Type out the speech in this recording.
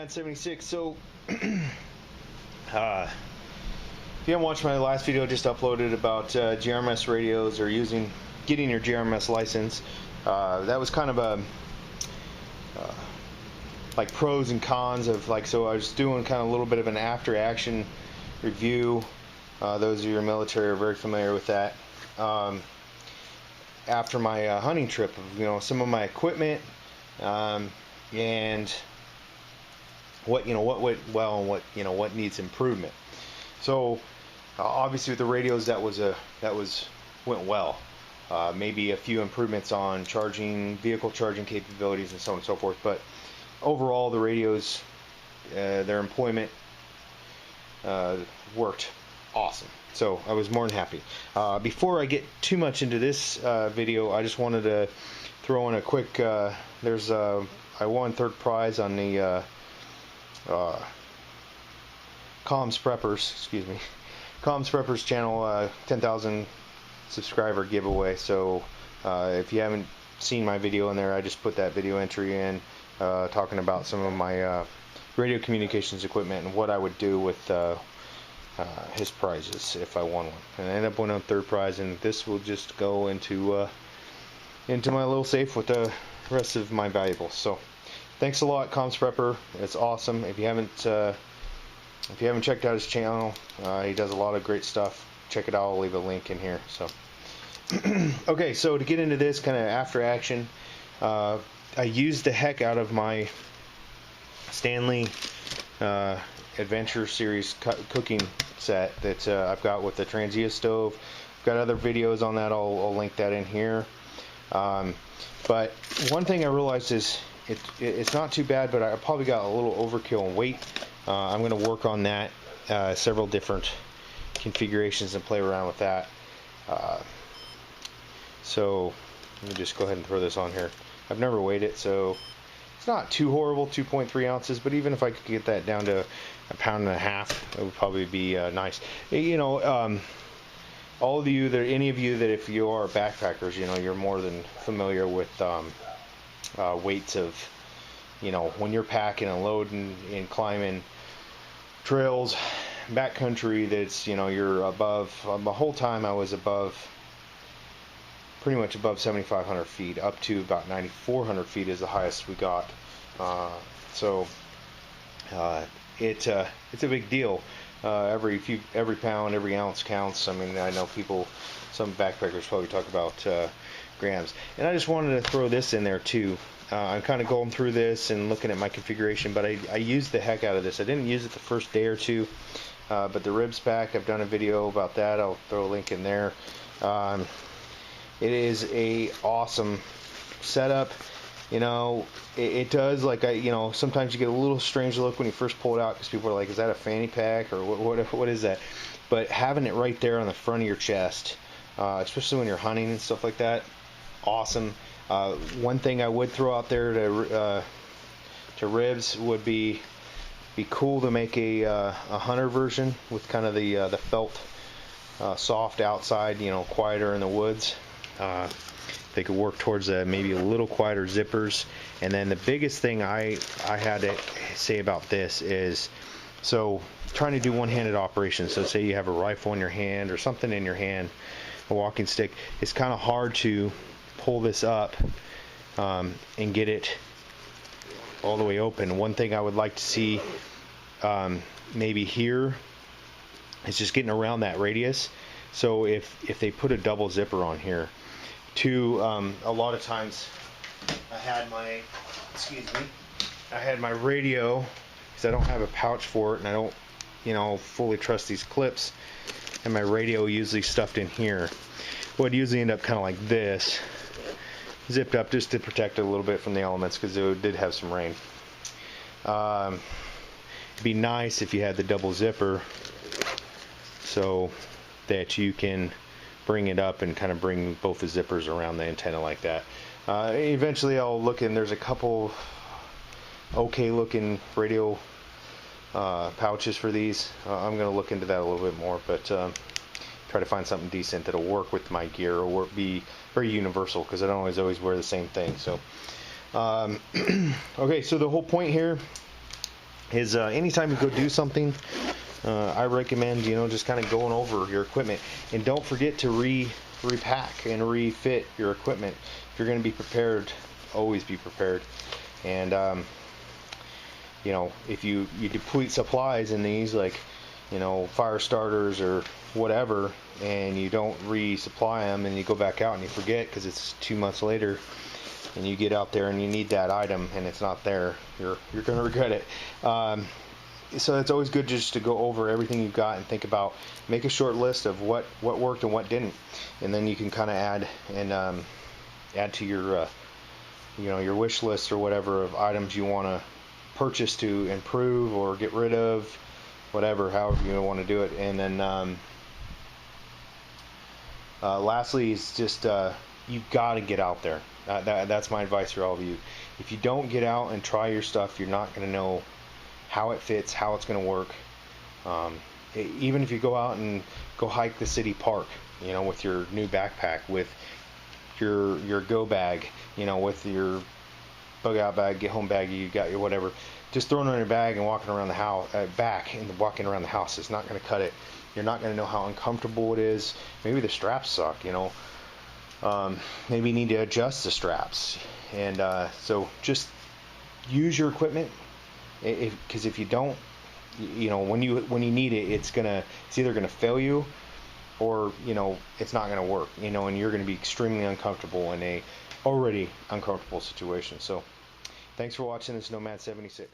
76. So, if you haven't watched my last video, I just uploaded about GRMS radios or getting your GRMS license. That was kind of a like pros and cons of so I was doing kind of a little bit of an after action review. Those of you who are military are very familiar with that. After my hunting trip, some of my equipment and what went well and what needs improvement. So obviously with the radios that went well. Maybe a few improvements on vehicle charging capabilities and so on and so forth, but overall the radios, their employment worked awesome. So I was more than happy. Before I get too much into this video, I just wanted to throw in a quick I won third prize on the Commsprepper's channel 10,000 subscriber giveaway. So if you haven't seen my video in there, I just put that video entry in talking about some of my radio communications equipment and what I would do with his prizes if I won one. And I ended up winning third prize, and this will just go into my little safe with the rest of my valuables. So thanks a lot, Commsprepper. It's awesome. If you haven't checked out his channel, he does a lot of great stuff. Check it out. I'll leave a link in here. So okay, so to get into this kind of after action, I used the heck out of my Stanley Adventure Series cooking set that I've got with the Transia stove. I've got other videos on that. I'll link that in here. But one thing I realized is it's not too bad, but I probably got a little overkill in weight. I'm going to work on that, several different configurations, and play around with that. So let me just go ahead and throw this on here. I've never weighed it, so it's not too horrible, 2.3 ounces, but even if I could get that down to 1.5 pounds, it would probably be nice. All of you, any of you that if you are backpackers, you're more than familiar with weights of, when you're packing and loading and climbing trails, backcountry, that's, you're above, the whole time I was pretty much above 7,500 feet, up to about 9,400 feet is the highest we got. So it's a big deal. Every pound, every ounce counts. I mean, I know some backpackers probably talk about grams. And I just wanted to throw this in there too. I'm kind of going through this and looking at my configuration, but I used the heck out of this. I didn't use it the first day or two, but the ribs pack, I've done a video about that. I'll throw a link in there. It is a awesome setup. It does, sometimes you get a little strange look when you first pull it out, because people are like, is that a fanny pack, or what is that? But having it right there on the front of your chest, especially when you're hunting and stuff like that, awesome. One thing I would throw out there to ribs would be cool to make a hunter version with kind of the felt soft outside, quieter in the woods. They could work towards maybe a little quieter zippers. And then the biggest thing I had to say about this is, so trying to do one-handed operations. So say you have a rifle in your hand or something in your hand, a walking stick, it's kind of hard to pull this up and get it all the way open. One thing I would like to see maybe here is just getting around that radius. So if they put a double zipper on here, a lot of times I had my radio, because I don't have a pouch for it, and I don't fully trust these clips, and my radio usually stuffed in here. Would usually end up kind of like this, zipped up just to protect it a little bit from the elements, because it did have some rain. It'd be nice if you had the double zipper so that you can bring it up and kind of bring both the zippers around the antenna like that. Eventually I'll look in, there's a couple okay looking radio pouches for these. I'm going to look into that a little bit more, but try to find something decent that'll work with my gear or be very universal, because I don't always wear the same thing. So okay, so the whole point here is anytime you go do something, I recommend, just kind of going over your equipment, and don't forget to repack and refit your equipment. If you're going to be prepared, always be prepared. And if you deplete supplies in these, like fire starters or whatever, and you don't resupply them, and you go back out and you forget because it's 2 months later, and you get out there and you need that item and it's not there, you're going to regret it. So it's always good just to go over everything you've got and think about, make a short list of what worked and what didn't, and then you can kind of add to your your wish list or whatever of items you want to purchase to improve or get rid of, whatever, however you want to do it. And then lastly is just you've got to get out there. That's my advice for all of you. If you don't get out and try your stuff, you're not going to know how it fits, how it's going to work. Even if you go out and go hike the city park, with your new backpack, with your go bag, with your bug out bag, get home bag, you got your whatever, just throwing it in your bag and walking around the house, walking around the house is not going to cut it. You're not going to know how uncomfortable it is. Maybe the straps suck, maybe you need to adjust the straps. And so just use your equipment, because if you don't, when you need it, it's either gonna fail you, or it's not gonna work, and you're gonna be extremely uncomfortable in a already uncomfortable situation. So thanks for watching this Nomad 76.